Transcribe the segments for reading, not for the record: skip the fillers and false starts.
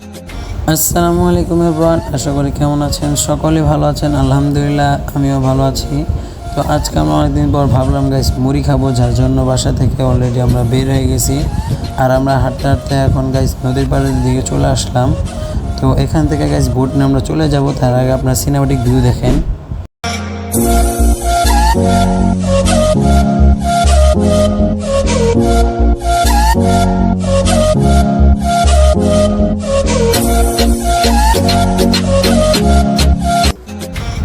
আসসালামু আলাইকুম এভরিওয়ান, আশা করি কেমন আছেন? সকলেই ভালো আছেন। আলহামদুলিল্লাহ, আমিও ভালো আছি। তো আজকে আমরা অনেকদিন পর ভাবলাম গাইস মুড়ি খাবো, যার জন্য বাসা থেকে অলরেডি আমরা বের হয়ে গেছি। আর আমরা হাঁটতে হাঁটতে এখন গাইস নদীর পাড়ের দিকে চলে আসলাম। তো এখান থেকে গাইস বোট নিয়ে আমরা চলে যাব। তার আগে আপনার সিনেমাটিক ভিউ দেখেন।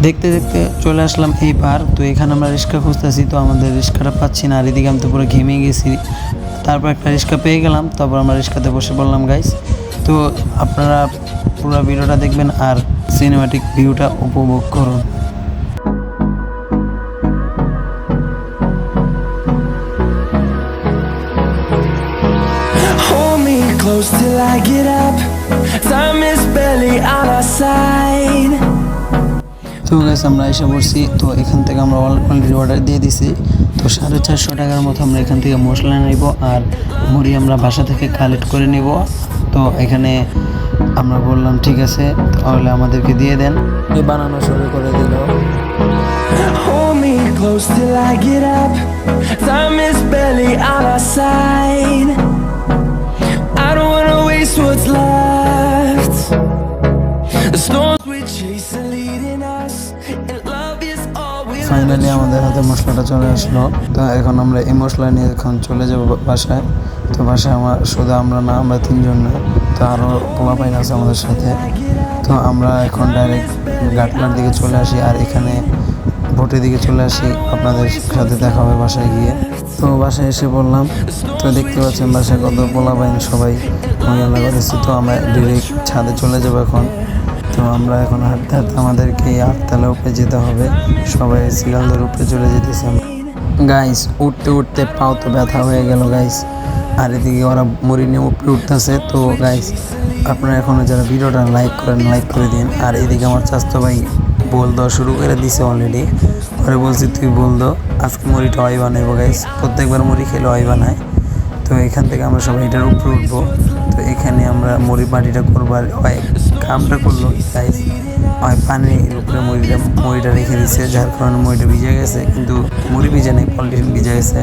দেখতে দেখতে চলে আসলাম এই পার। তো এখানে আমরা রিক্সা খুঁজতেছি, তো আমাদের রিক্সাটা পাচ্ছি না। আর এদিকে আমি তো পুরো ঘেমে গেছি। তারপর একটা রিক্সা পেয়ে গেলাম, তারপর আমরা রিক্সাতে বসে পড়লাম গাইস। তো আপনারা পুরো ভিডিওটা দেখবেন আর সিনেমাটিক ভিউটা উপভোগ করুন। Hold me close till I get up. Time is barely on our side. তো গাইস আমরা এসে পড়ছি। তো এখান থেকে আমরা অলরেডি অর্ডার দিয়ে দিছি। তো 450 টাকার মতো আমরা এখান থেকে মশলা নেব আর মুড়ি আমরা বাসা থেকে কালেক্ট করে নেব। তো এখানে আমরা বললাম ঠিক আছে, তাহলে আমাদেরকে দিয়ে দেন। বানানো শুরু করে দিল। Hold me close till I get up. Time is barely on our side. I don't wanna waste what's left. The storms we chase are leading us, and love is all we finally আমাদের হাতে মশলাটা চলে আসলো। তো এখন আমরা এই মশলা নিয়ে এখন চলে যাব বাসায়। তো বাসায় শুধু আমরা না, আমরা তিনজন না, তো আরও পোলাপাইন আছে আমাদের সাথে। তো আমরা এখন ডাইরেক্ট ঘাটলার দিকে চলে আসি আর এখানে ভোটের দিকে চলে আসি। আপনাদের সাথে দেখা হবে বাসায় গিয়ে। তো বাসায় এসে বললাম, তো দেখতে পাচ্ছেন বাসায় কত পোলাপাইন সবাই মজা করেছি। তো আমরা ডিরেক্ট ছাদে চলে যাবো এখন। তো আমরা এখন হাঁটতে হাঁটতে আমাদেরকে আটতলা উপরে যেতে হবে। সবাই সিরিয়ালদের উপরে চলে যেতেছে গাইস। উঠতে উঠতে পাও তো ব্যথা হয়ে গেল গাইস। আর এদিকে ওরা মুড়ি নিয়ে উপরে উঠতেছে। তো গাইস আপনারা এখনও যারা ভিডিওটা লাইক করেন, লাইক করে দিন। আর এদিকে আমার চাচতো ভাই বল দেওয়া শুরু করে দিছে অলরেডি। পরে বলছি তুই বল দো, আজকে মুড়িটা ওই বানাইবো গাইস। প্রত্যেকবার মুড়ি খেলে ওই বানায়। তো এখান থেকে আমরা সবাই এটার উপরে উঠবো। তো এখানে আমরা মুড়ি পাটিটা করবো। আর ওই কামটা করলো গাইস, ওই পানির উপরে মুড়িটা রেখে দিচ্ছে, যার কারণে মুড়িটা ভিজে গেছে। কিন্তু মুড়ি ভিজে নেই, পলিথিন ভিজে গেছে।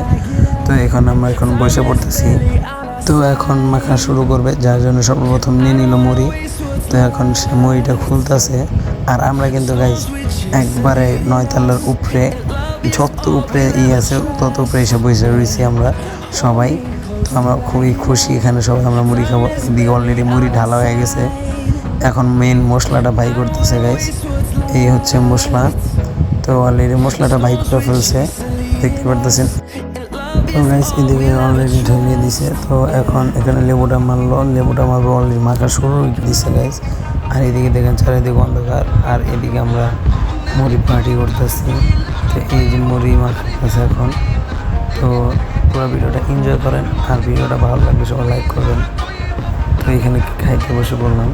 তো আমরা এখন বসে পড়তেছি। তো এখন মাখা শুরু করবে, যার জন্য সর্বপ্রথম নিয়ে নিল মুড়ি। তো এখন সে মুড়িটা খুলতেছে। আর আমরা কিন্তু গাইস একবারে 9 তলার উপরে, যত উপরে আছে তত উপরে এসে বসে রয়েছি আমরা সবাই। তো আমরা খুবই খুশি, এখানে সবাই আমরা মুড়ি খাবো। এদিকে অলরেডি মুড়ি ঢালা হয়ে গেছে। এখন মেন মশলাটা ভাই করতেছে গাইস, এই হচ্ছে মশলা। তো অলরেডি মশলাটা ভাই করে ফেলছে, দেখতে পারতেছেন। তো গাইস এদিকে অলরেডি ঢেলে দিছে। তো এখন এখানে লেবুটা মারবো অলরেডি মাখা শুরু দিছে গাইস। আর এদিকে দেখেন চারিদিকে অন্ধকার। আর এদিকে আমরা মুড়ি পার্টি করতেছি। তো এই যে মুড়ি মাখাতেছে এখন। তো পুরো ভিডিওটা এনজয় করেন। আর ভিডিওটা ভালো লাগলে সবাই লাইক করবেন। তো এখানে খাইতে বসে বললাম।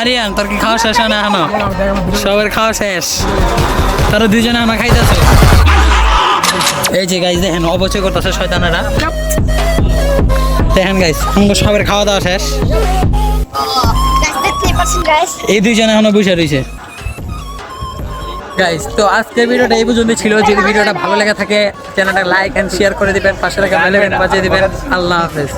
আরিয়ান তোর কি খাওয়া শেষ হয় না এখনো? সবার খাওয়া শেষ, তারা দুইজনে আমার খাইতেছে। এই যে গাইস দেখেন অবচয় করতেছে শয়তানেরা। দেখেন গাইস আমাদের সবার খাওয়া দাওয়া শেষ, এই দুইজনে এখনো বসে রয়েছে। গাইস তো আজকের ভিডিওটা এই পর্যন্ত ছিল। যদি ভিডিওটা ভালো লেগে থাকে চ্যানেলটা লাইক এন্ড শেয়ার করে দিবেন, পাশে থাকা বেল আইকন বাজিয়ে দিবেন। আল্লাহ হাফেজ।